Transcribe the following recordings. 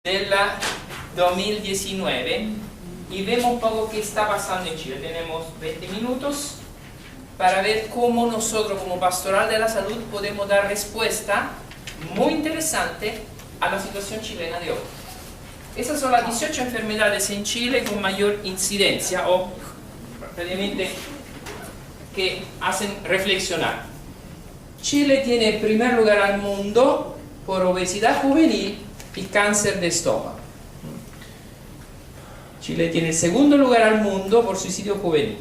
del 2019 y vemos un poco qué está pasando en Chile. Tenemos 20 minutos para ver cómo nosotros como Pastoral de la Salud podemos dar respuesta muy interesante a la situación chilena de hoy. Esas son las 18 enfermedades en Chile con mayor incidencia o prácticamente que hacen reflexionar. Chile tiene el primer lugar al mundo por obesidad juvenil y cáncer de estómago. Chile tiene el segundo lugar al mundo por suicidio juvenil.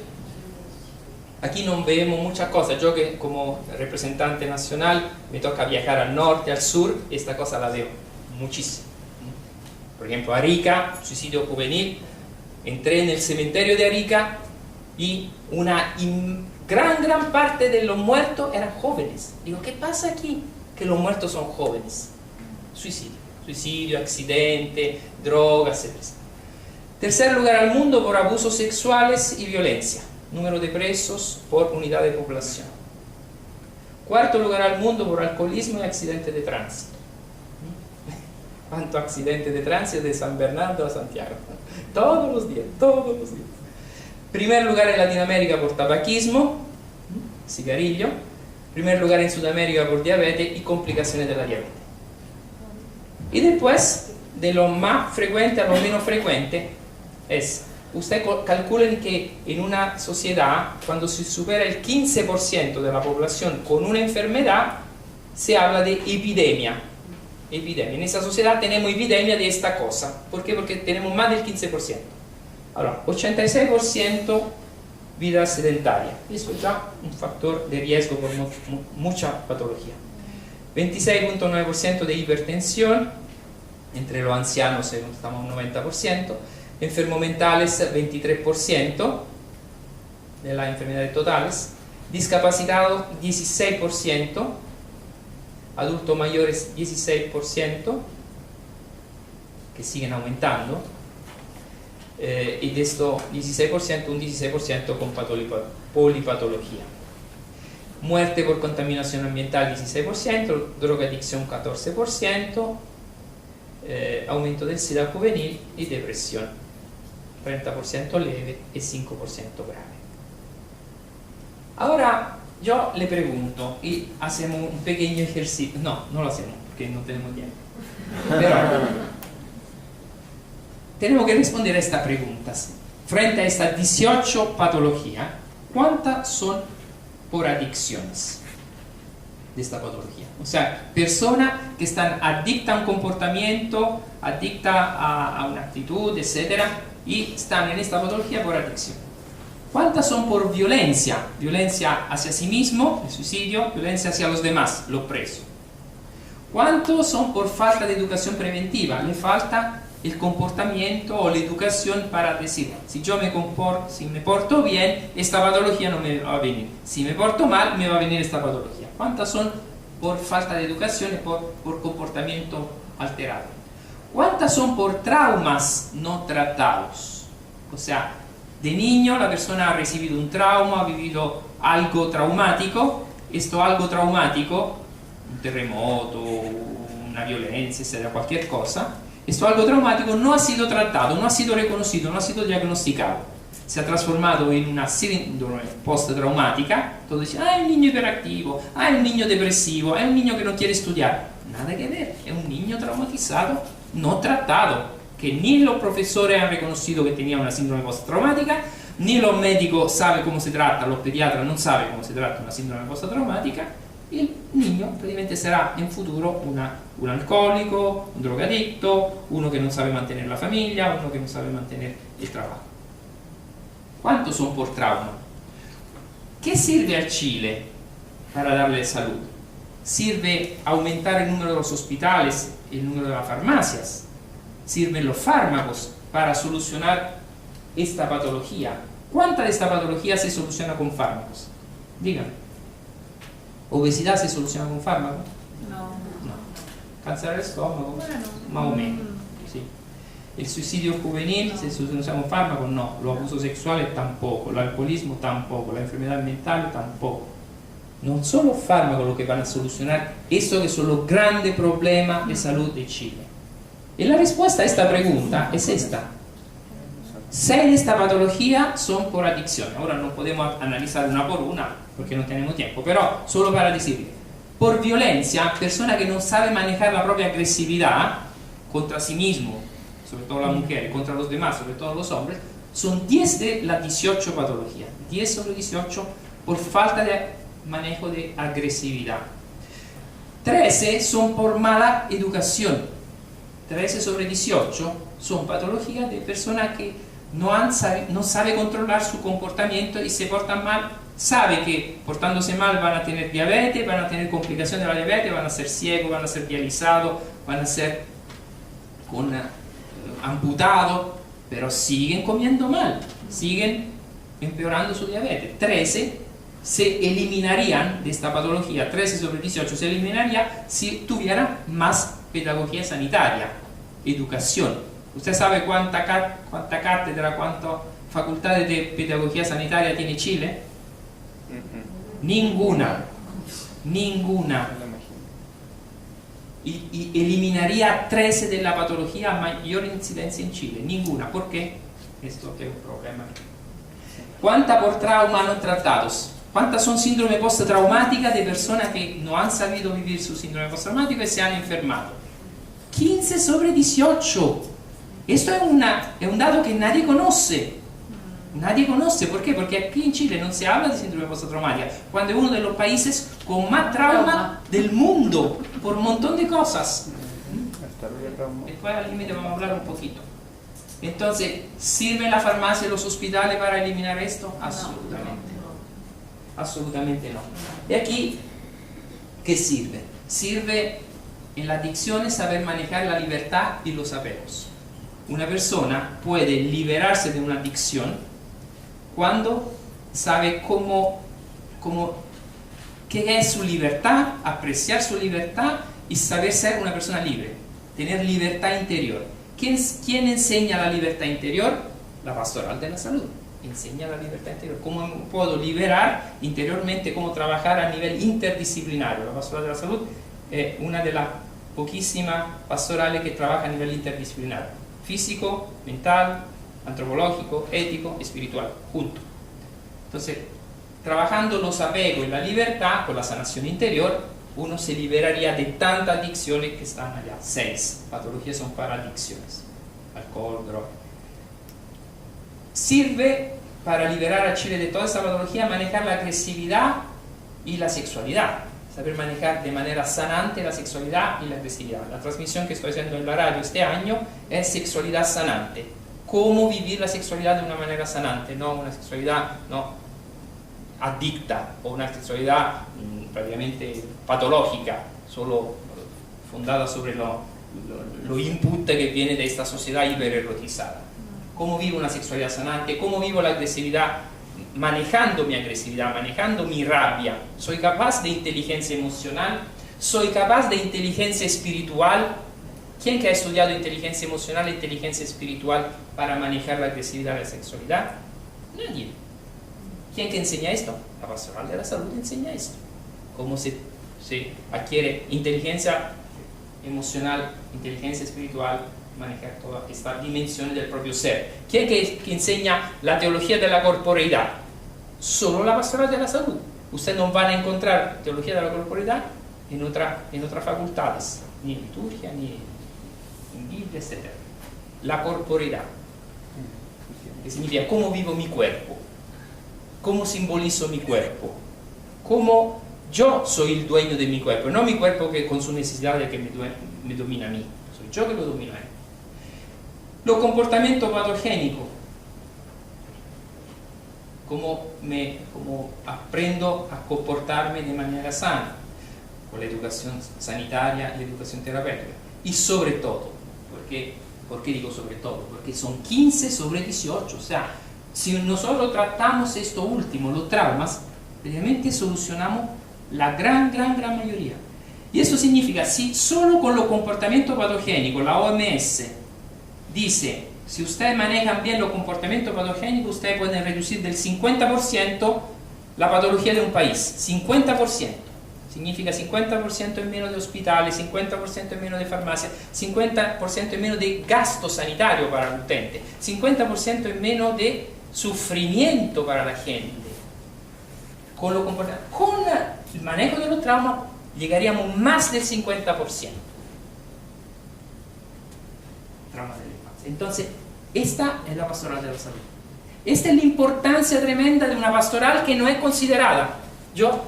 Aquí no vemos muchas cosas. Yo que como representante nacional me toca viajar al norte, al sur, esta cosa la veo muchísimo. Por ejemplo, Arica, suicidio juvenil. Entré en el cementerio de Arica y una gran parte de los muertos eran jóvenes. Digo, ¿qué pasa aquí? Que los muertos son jóvenes. Suicidio, accidente, drogas, etc. Tercer lugar al mundo por abusos sexuales y violencia. Número de presos por unidad de población. Cuarto lugar al mundo por alcoholismo y accidentes de tránsito. ¿Cuántos accidentes de tránsito de San Bernardo a Santiago? Todos los días. Primer lugar en Latinoamérica por tabaquismo, cigarrillo. Primer lugar en Sudamérica por diabetes y complicaciones de la diabetes. Y después, de lo más frecuente a lo menos frecuente, es, ustedes calculen que en una sociedad, cuando se supera el 15% de la población con una enfermedad, se habla de epidemia. En esa sociedad tenemos epidemia de esta cosa. ¿Por qué? Porque tenemos más del 15%. Ahora, 86% vida sedentaria. Eso es ya un factor de riesgo por mucha patología. 26.9% de hipertensión, entre los ancianos estamos en un 90%, enfermos mentales 23% de las enfermedades totales, discapacitados 16%, adultos mayores 16%, que siguen aumentando, y de estos 16%, un 16% con polipatología. Muerte por contaminación ambiental 16%, drogadicción 14%, aumento del SIDA juvenil y depresión 30% leve y 5% grave. Ahora yo le pregunto y hacemos un pequeño ejercicio. No lo hacemos porque no tenemos tiempo. Pero tenemos que responder a estas preguntas. Frente a estas 18 patologías, ¿cuántas son por adicciones de esta patología? O sea, personas que están adictas a un comportamiento, adictas a una actitud, etc. y están en esta patología por adicción. ¿Cuántas son por violencia? Violencia hacia sí mismo, el suicidio, violencia hacia los demás, los presos. ¿Cuántos son por falta de educación preventiva? Le falta el comportamiento o la educación para decir, si me porto bien, esta patología no me va a venir. Si me porto mal, me va a venir esta patología. ¿Cuántas son por falta de educación y por comportamiento alterado? ¿Cuántas son por traumas no tratados? O sea, de niño la persona ha recibido un trauma, ha vivido algo traumático. Esto algo traumático, un terremoto, una violencia, sea cualquier cosa, esto algo traumático no ha sido tratado, no ha sido reconocido, no ha sido diagnosticado. Se ha transformado en una síndrome post-traumática. Todos dicen, es un niño hiperactivo, es un niño depresivo, es un niño que no quiere estudiar. Nada que ver, es un niño traumatizado, no tratado, que ni los profesores han reconocido que tenía una síndrome post-traumática, ni los médicos saben cómo se trata, los pediatras no saben cómo se trata una síndrome post-traumática. Y el niño praticamente será en futuro un alcohólico, un drogadicto, uno que no sabe mantener la familia, uno que no sabe mantener el trabajo. ¿Cuántos son por trauma? ¿Qué sirve al Chile para darle salud? ¿Sirve aumentar el número de los hospitales, el número de las farmacias? ¿Sirven los fármacos para solucionar esta patología? ¿Cuánta de esta patología se soluciona con fármacos? Díganme. ¿Obesidad se soluciona con fármaco? No. ¿Cáncer del estómago? Bueno, más o menos. Sí. ¿El suicidio juvenil se soluciona con fármaco? No. Los abusos sexuales tampoco. El alcoholismo tampoco. La enfermedad mental tampoco. No son los fármacos los que van a solucionar eso que son los grandes problemas de salud de Chile. Y la respuesta a esta pregunta es esta. 6 de esta patología son por adicción. Ahora no podemos analizar una por una porque no tenemos tiempo, pero solo para decirle, por violencia, persona que no sabe manejar la propia agresividad contra sí mismo, sobre todo la mujer, contra los demás, sobre todo los hombres, son 10 de las 18 patologías. 10 sobre 18 por falta de manejo de agresividad. 13 son por mala educación. 13 sobre 18 son patologías de personas que no sabe controlar su comportamiento y se portan mal. Sabe que portándose mal van a tener diabetes, van a tener complicaciones de la diabetes, van a ser ciegos, van a ser dializados, van a ser amputados, pero siguen comiendo mal, siguen empeorando su diabetes. 13 se eliminarían de esta patología, 13 sobre 18 se eliminaría si tuviera más pedagogía sanitaria, educación. ¿Usted sabe cuánta cátedra, cuántas facultades de pedagogía sanitaria tiene Chile? Ninguna. Y eliminaría 13 de la patología mayor incidencia en Chile. Ninguna. ¿Por qué? Esto es un problema. ¿Cuántas por trauma no tratados? ¿Cuántas son síndrome postraumática de personas que no han sabido vivir su síndrome postraumático y se han enfermado? 15 sobre 18. Esto es un dato que nadie conoce. Nadie conoce. ¿Por qué? Porque aquí en Chile no se habla de síndrome postraumática, cuando es uno de los países con más trauma del mundo, por un montón de cosas. Después al límite vamos a hablar un poquito. Entonces, ¿sirve la farmacia y los hospitales para eliminar esto? Absolutamente no. Absolutamente no. Y aquí, ¿qué sirve? Sirve en la adicción saber manejar la libertad y los apegos. Una persona puede liberarse de una adicción cuando sabe qué es su libertad, apreciar su libertad y saber ser una persona libre, tener libertad interior. ¿Quién enseña la libertad interior? La pastoral de la salud. Enseña la libertad interior. ¿Cómo puedo liberar interiormente? ¿Cómo trabajar a nivel interdisciplinario? La pastoral de la salud es una de las poquísimas pastorales que trabaja a nivel interdisciplinario. Físico, mental, antropológico, ético, espiritual, junto. Entonces, trabajando los apegos y la libertad con la sanación interior, uno se liberaría de tantas adicciones que están allá. 6 patologías son para adicciones: alcohol, droga. Sirve para liberar a Chile de toda esa patología manejar la agresividad y la sexualidad, saber manejar de manera sanante la sexualidad y la agresividad. La transmisión que estoy haciendo en la radio este año es sexualidad sanante. Cómo vivir la sexualidad de una manera sanante, no una sexualidad adicta o una sexualidad prácticamente patológica, solo fundada sobre lo input que viene de esta sociedad hipererotizada. Cómo vivo una sexualidad sanante, cómo vivo la agresividad, manejando mi agresividad, manejando mi rabia. Soy capaz de inteligencia emocional, soy capaz de inteligencia espiritual. ¿Quién que ha estudiado inteligencia emocional e inteligencia espiritual para manejar la agresividad y la sexualidad? Nadie. ¿Quién que enseña esto? La pastoral de la salud enseña esto. Cómo se adquiere inteligencia emocional, inteligencia espiritual, manejar todas estas dimensiones del propio ser. ¿Quién que enseña la teología de la corporeidad? Solo la pastoral de la salud. Ustedes no van a encontrar teología de la corporeidad en otras facultades, ni en liturgia, ni en Biblia, etc. La corporeidad, que significa cómo vivo mi cuerpo, cómo simbolizo mi cuerpo, cómo yo soy el dueño de mi cuerpo, no mi cuerpo que con su necesidad de que me domina a mí, soy yo que lo domino a él. Los comportamientos patogénicos, cómo aprendo a comportarme de manera sana, con la educación sanitaria y la educación terapéutica. Y sobre todo, ¿por qué digo sobre todo? Porque son 15 sobre 18, o sea, si nosotros tratamos esto último, los traumas, realmente solucionamos la gran mayoría. Y eso significa, si solo con los comportamientos patogénicos, la OMS dice, si ustedes manejan bien los comportamientos patogénicos, ustedes pueden reducir del 50% la patología de un país. 50%. Significa 50% en menos de hospitales, 50% en menos de farmacias, 50% en menos de gasto sanitario para el utente, 50% en menos de sufrimiento para la gente. Con el manejo de los traumas llegaríamos más del 50%. Trauma de la infancia. Entonces, esta es la pastoral de la salud. Esta es la importancia tremenda de una pastoral que no es considerada. Yo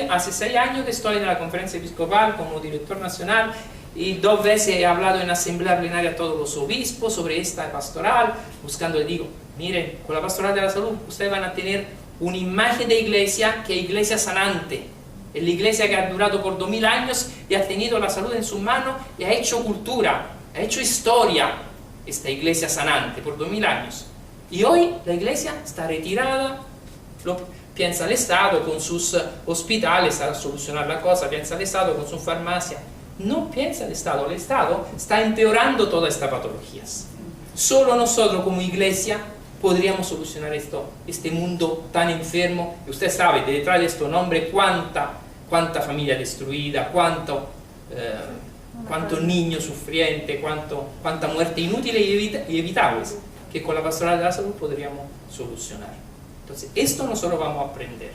hace 6 años que estoy en la conferencia episcopal como director nacional y 2 veces he hablado en asamblea plenaria a todos los obispos sobre esta pastoral, buscando, le digo, miren, con la pastoral de la salud ustedes van a tener una imagen de iglesia que es iglesia sanante. Es la iglesia que ha durado por 2000 años y ha tenido la salud en sus manos y ha hecho cultura, ha hecho historia, esta iglesia sanante por 2000 años. Y hoy la iglesia está retirada, piensa el Estado con sus hospitales a solucionar la cosa, piensa el Estado con sus farmacias. No piensa el Estado está empeorando todas estas patologías. Solo nosotros como iglesia podríamos solucionar este mundo tan enfermo. Y usted sabe, detrás de este nombre, cuánta familia destruida, cuánto niño sufriente, cuánta muerte inútil y evitables, que con la pastoral de la salud podríamos solucionar. Entonces, esto nosotros vamos a aprender.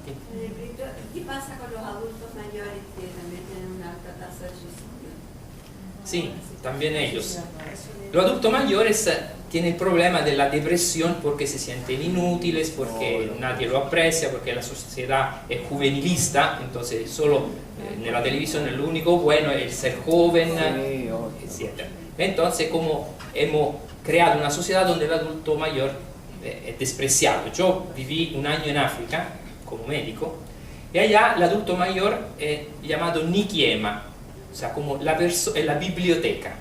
¿Qué pasa con los adultos mayores que también tienen una alta tasa de suicidio? Sí, también ellos. Los adultos mayores tienen el problema de la depresión porque se sienten inútiles, porque nadie lo aprecia, porque la sociedad es juvenilista, entonces solo en la televisión lo único bueno es el ser joven, etc. Entonces, como hemos creado una sociedad donde el adulto mayor es despreciado. Yo viví 1 año en África como médico y allá el adulto mayor es llamado Nikiema, o sea, como la biblioteca.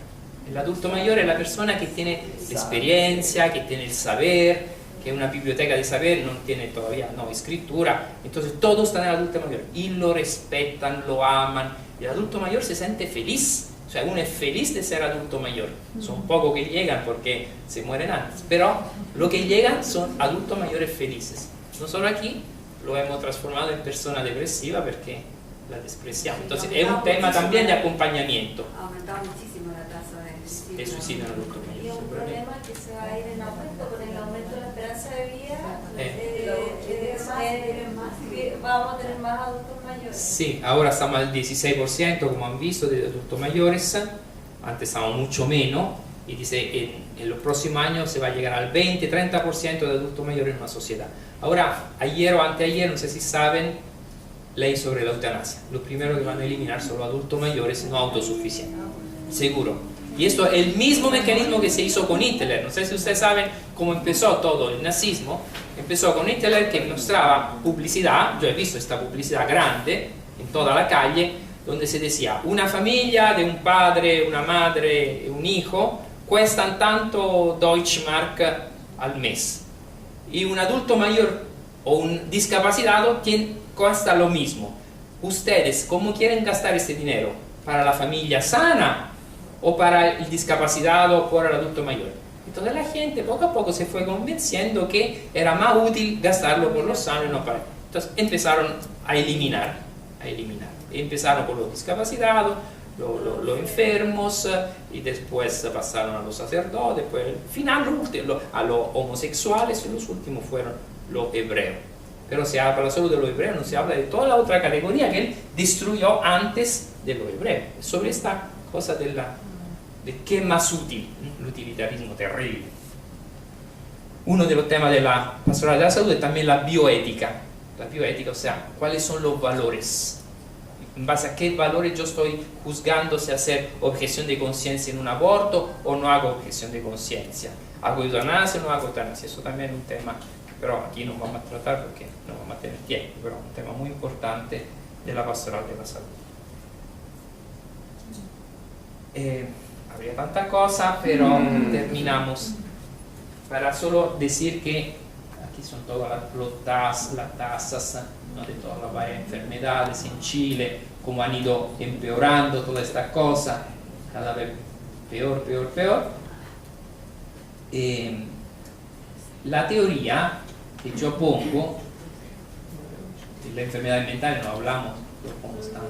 El adulto mayor es la persona que tiene la experiencia, que tiene el saber, que es una biblioteca de saber, no tiene todavía escritura, entonces todos están en el adulto mayor y lo respetan, lo aman, y el adulto mayor se siente feliz, o sea, uno es feliz de ser adulto mayor. Son pocos que llegan porque se mueren antes, pero los que llegan son adultos mayores felices. Nosotros aquí lo hemos transformado en persona depresiva porque la despreciamos. Entonces es un tema también de acompañamiento. Ha aumentado muchísimo la tasa de suicidio en adultos mayores. Y un problema que se va a ir en aumento con el aumento de la esperanza de vida. Vamos a tener más adultos mayores. Sí, ahora estamos al 16%, como han visto, de adultos mayores. Antes estábamos mucho menos. Y dice en los próximos años se va a llegar al 20-30% de adultos mayores en una sociedad. Ahora, ayer o anteayer, no sé si saben, ley sobre la eutanasia. Lo primero que van a eliminar son los adultos mayores no autosuficientes. Seguro. Y esto es el mismo mecanismo que se hizo con Hitler. No sé si ustedes saben cómo empezó todo el nazismo. Empezó con Hitler, que mostraba publicidad. Yo he visto esta publicidad grande en toda la calle, donde se decía: una familia de un padre, una madre y un hijo cuestan tanto Deutschmark al mes. Y un adulto mayor o un discapacitado cuesta lo mismo. ¿Ustedes cómo quieren gastar este dinero? ¿Para la familia sana o para el discapacitado o para el adulto mayor? Entonces la gente poco a poco se fue convenciendo que era más útil gastarlo por los sanos y no para. Entonces empezaron a eliminar. Empezaron por los discapacitados, los enfermos, y después pasaron a los sacerdotes, después al final a los homosexuales, y los últimos fueron los hebreos. Pero se habla solo de los hebreos, no se habla de toda la otra categoría que él destruyó antes de los hebreos. Sobre esta cosa de qué es más útil, el utilitarismo terrible. Uno de los temas de la pastoral de la salud es también la bioética. La bioética, o sea, cuáles son los valores. En base a qué valores yo estoy juzgando si hacer objeción de conciencia en un aborto o no hago objeción de conciencia. ¿Hago eutanasia o no hago eutanasia? Eso también es un tema, pero aquí no vamos a tratar porque no vamos a tener tiempo, pero es un tema muy importante de la pastoral de la salud. Habría tanta cosa, pero terminamos. Para solo decir que aquí son todas las tasas, ¿no?, de todas las varias enfermedades en Chile, cómo han ido empeorando toda esta cosa, cada vez peor. La teoría que yo pongo las enfermedades mentales no hablamos, pero como están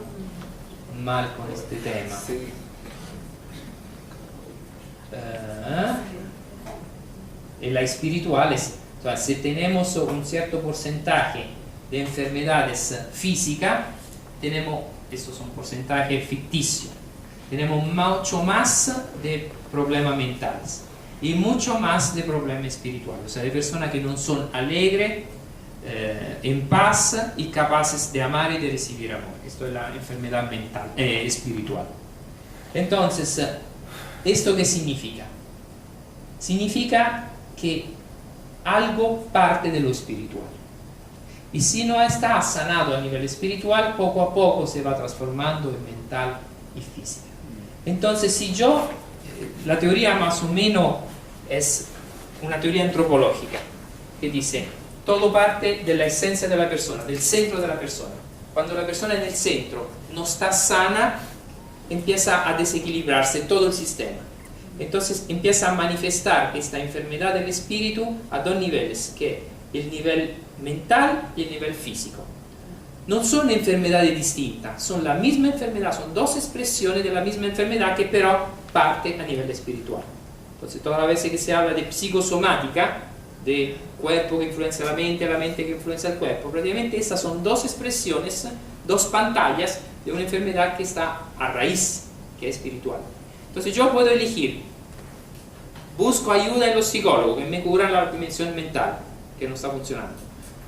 mal con este tema. Sí. Y las espirituales, o sea, si tenemos un cierto porcentaje de enfermedades físicas, tenemos, estos son porcentajes ficticios, tenemos mucho más de problemas mentales y mucho más de problemas espirituales, o sea, de personas que no son alegres, en paz y capaces de amar y de recibir amor. Esto es la enfermedad mental, espiritual. Entonces, ¿esto qué significa? Significa que algo parte de lo espiritual. Y si no está sanado a nivel espiritual, poco a poco se va transformando en mental y física. Entonces, si yo, la teoría más o menos es una teoría antropológica, que dice, todo parte de la esencia de la persona, del centro de la persona. Cuando la persona en el centro no está sana, empieza a desequilibrarse todo el sistema. Entonces empieza a manifestar esta enfermedad del espíritu a dos niveles, que es el nivel mental y el nivel físico. No son enfermedades distintas, son la misma enfermedad, son dos expresiones de la misma enfermedad que pero parte a nivel espiritual. Entonces todas las veces que se habla de psicosomática, de cuerpo que influencia la mente que influencia el cuerpo, prácticamente estas son dos expresiones, dos pantallas de una enfermedad que está a raíz, que es espiritual. Entonces yo puedo elegir, busco ayuda en los psicólogos que me curan la dimensión mental que no está funcionando,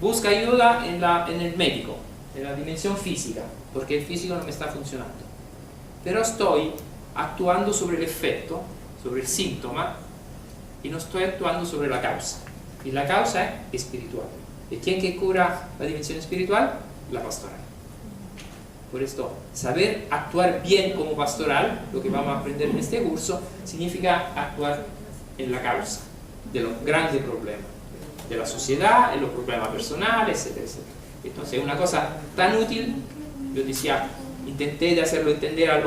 busco ayuda en el médico, en la dimensión física, porque el físico no me está funcionando, pero estoy actuando sobre el efecto, sobre el síntoma, y no estoy actuando sobre la causa, y la causa es espiritual. ¿Y quién que cura la dimensión espiritual? La pastoral. Por esto, saber actuar bien como pastoral, lo que vamos a aprender en este curso, significa actuar en la causa de los grandes problemas de la sociedad, en los problemas personales, etcétera, etcétera. Entonces, es una cosa tan útil, yo decía, intenté de hacerlo entender a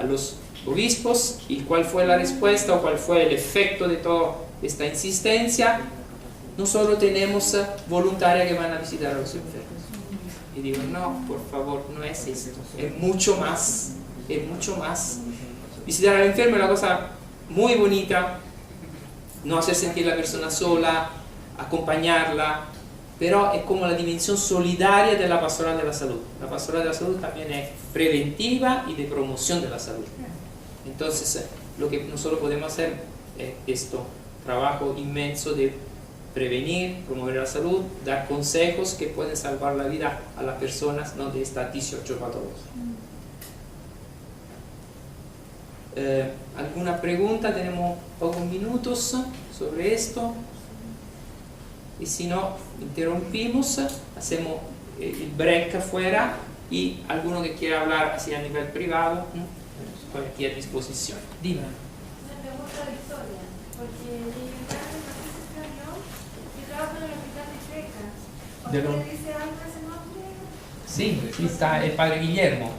los obispos, y cuál fue la respuesta o cuál fue el efecto de toda esta insistencia. No solo tenemos voluntarias que van a visitar a los enfermos. Y digo, no, por favor, no es esto, es mucho más, es mucho más. Visitar al enfermo es una cosa muy bonita, no hacer sentir a la persona sola, acompañarla, pero es como la dimensión solidaria de la pastoral de la salud. La pastoral de la salud también es preventiva y de promoción de la salud. Entonces, lo que nosotros podemos hacer es esto, trabajo inmenso de prevenir, promover la salud, dar consejos que pueden salvar la vida a las personas, ¿no?, de esta 18 patología. ¿Alguna pregunta? Tenemos pocos minutos sobre esto. Y si no, interrumpimos, hacemos el break afuera, y alguno que quiera hablar así a nivel privado, estoy aquí a disposición. Dime. Me gusta la historia, porque mi padre no se yo y trabajo en el hospital de Checa. ¿Usted dice algo de ese nombre? Sí, aquí está el padre Guillermo.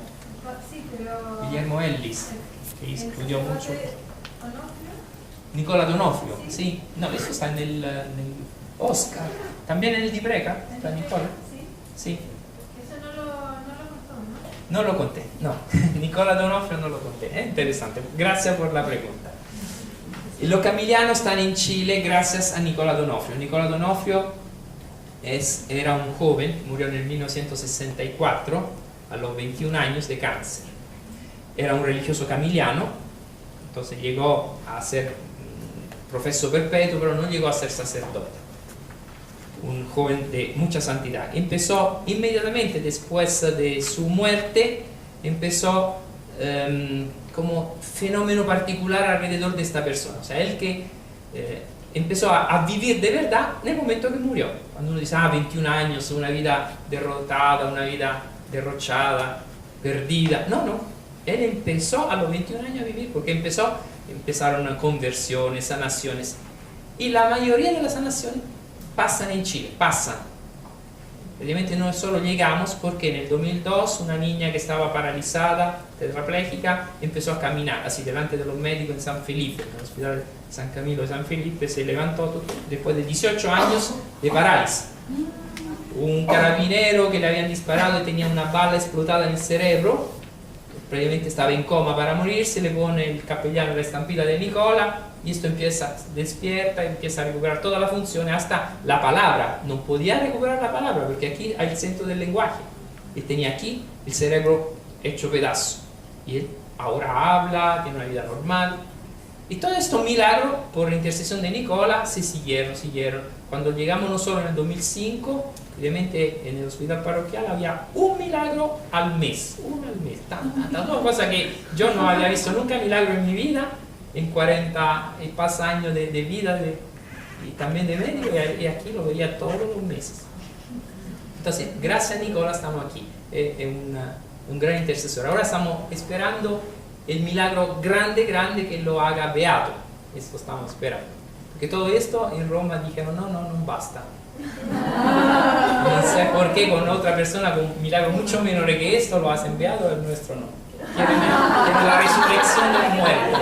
Sí, pero... Guillermo Ellis, que estudió mucho. ¿Onofrio? Nicola D'Onofrio, sí. No, eso está en el Oscar. ¿También en el Di Breca? ¿Está Nicola? Sí. Eso no lo contó, ¿no? No lo conté, no. Nicola D'Onofrio no lo conté. Es interesante. Gracias por la pregunta. Los camilianos están en Chile gracias a Nicola D'Onofrio. Nicola D'Onofrio era un joven, murió en el 1964, a los 21 años de cáncer. Era un religioso camiliano, entonces llegó a ser profeso perpetuo, pero no llegó a ser sacerdote. Un joven de mucha santidad. Empezó inmediatamente después de su muerte, empezó como fenómeno particular alrededor de esta persona. O sea, él que empezó a vivir de verdad en el momento que murió. Cuando uno dice, 21 años, una vida derrotada, una vida derrochada, perdida. No, no. Él empezó a los 21 años a vivir, porque empezaron conversiones, sanaciones. Y la mayoría de las sanaciones pasan en Chile, pasan. Obviamente no solo llegamos porque en el 2002 una niña que estaba paralizada, tetrapléjica, empezó a caminar así delante de los médicos en San Felipe, en el hospital San Camilo de San Felipe, se levantó después de 18 años de parálisis. un carabinero que le habían disparado y tenía una bala explotada en el cerebro, previamente estaba en coma para morir, se le pone el capellano la estampilla de Nicola y esto empieza, despierta, empieza a recuperar toda la función, hasta la palabra. No podía recuperar la palabra porque aquí hay el centro del lenguaje. Él tenía aquí el cerebro hecho pedazo y él ahora habla, tiene una vida normal. Y todo esto milagro, por la intercesión de Nicola, se siguieron. Cuando llegamos nosotros en el 2005, obviamente en el hospital parroquial había un milagro al mes, uno al mes, tanta cosa que yo no había visto nunca milagro en mi vida, en 40 y pasa años de vida y también de médico, y aquí lo veía todos los meses. Entonces, gracias a Nicola estamos aquí, es un gran intercesor. Ahora estamos esperando el milagro grande que lo haga beato. Esto estamos esperando. Porque todo esto en Roma dijeron, no basta. No sé por qué con otra persona con un milagro mucho menor que esto lo hacen beato, el nuestro no. Quieren la resurrección del muerto.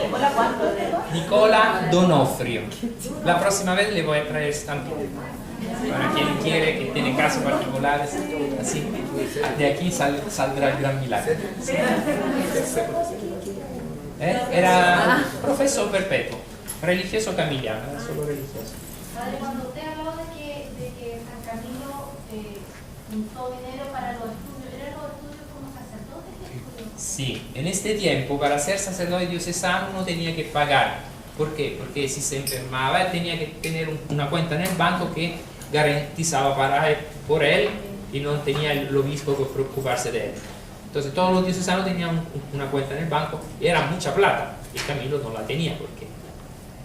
¿Nicola cuánto? Nicola Donofrio. La próxima vez le voy a traer estampilla. Para quien quiere, que tiene casos particulares, así, de aquí saldrá el gran milagro. Era profesor perpetuo, religioso camiliano, era solo religioso. Padre, cuando usted habló de que San Camilo juntó dinero para los estudios, ¿eran los estudios como sacerdote? Sí, en este tiempo para ser sacerdote diocesano uno tenía que pagar. ¿Por qué? Porque si se enfermaba tenía que tener una cuenta en el banco que garantizaba por él y no tenía el obispo que preocuparse de él. Entonces todos los diocesanos tenían una cuenta en el banco y era mucha plata, y Camilo no la tenía. Porque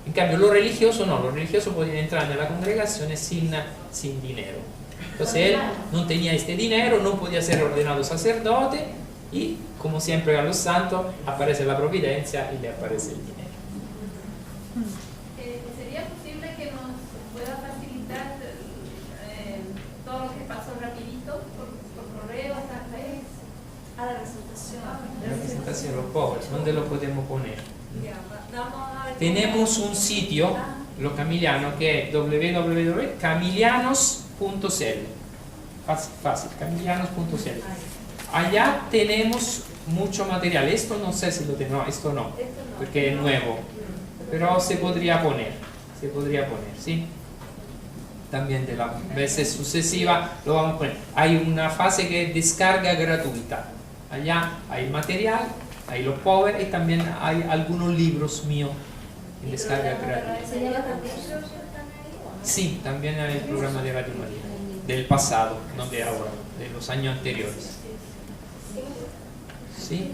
en cambio los religiosos no, los religiosos podían entrar en la congregación sin dinero. Entonces él no tenía este dinero, no podía ser ordenado sacerdote y como siempre a los santos aparece la providencia y le aparece el dinero. ¿Sería posible que nos pueda facilitar todo lo que pasó rapidito por correo hasta vez? A la presentación. La presentación, los pobres, ¿dónde lo podemos poner? Vamos a ver. Tenemos un sitio, los camilianos, que es www.camilianos.cl. Fácil, camilianos.cl. Allá tenemos mucho material. Esto no sé si lo tengo, no, esto no, porque es nuevo. Pero se podría poner, ¿sí? También de la veces sucesiva lo vamos a poner. Hay una fase que es descarga gratuita. Allá hay material, hay los power y también hay algunos libros míos en descarga gratuita. Sí, también hay el programa de Radio María, del pasado, no de ahora, de los años anteriores. ¿Sí?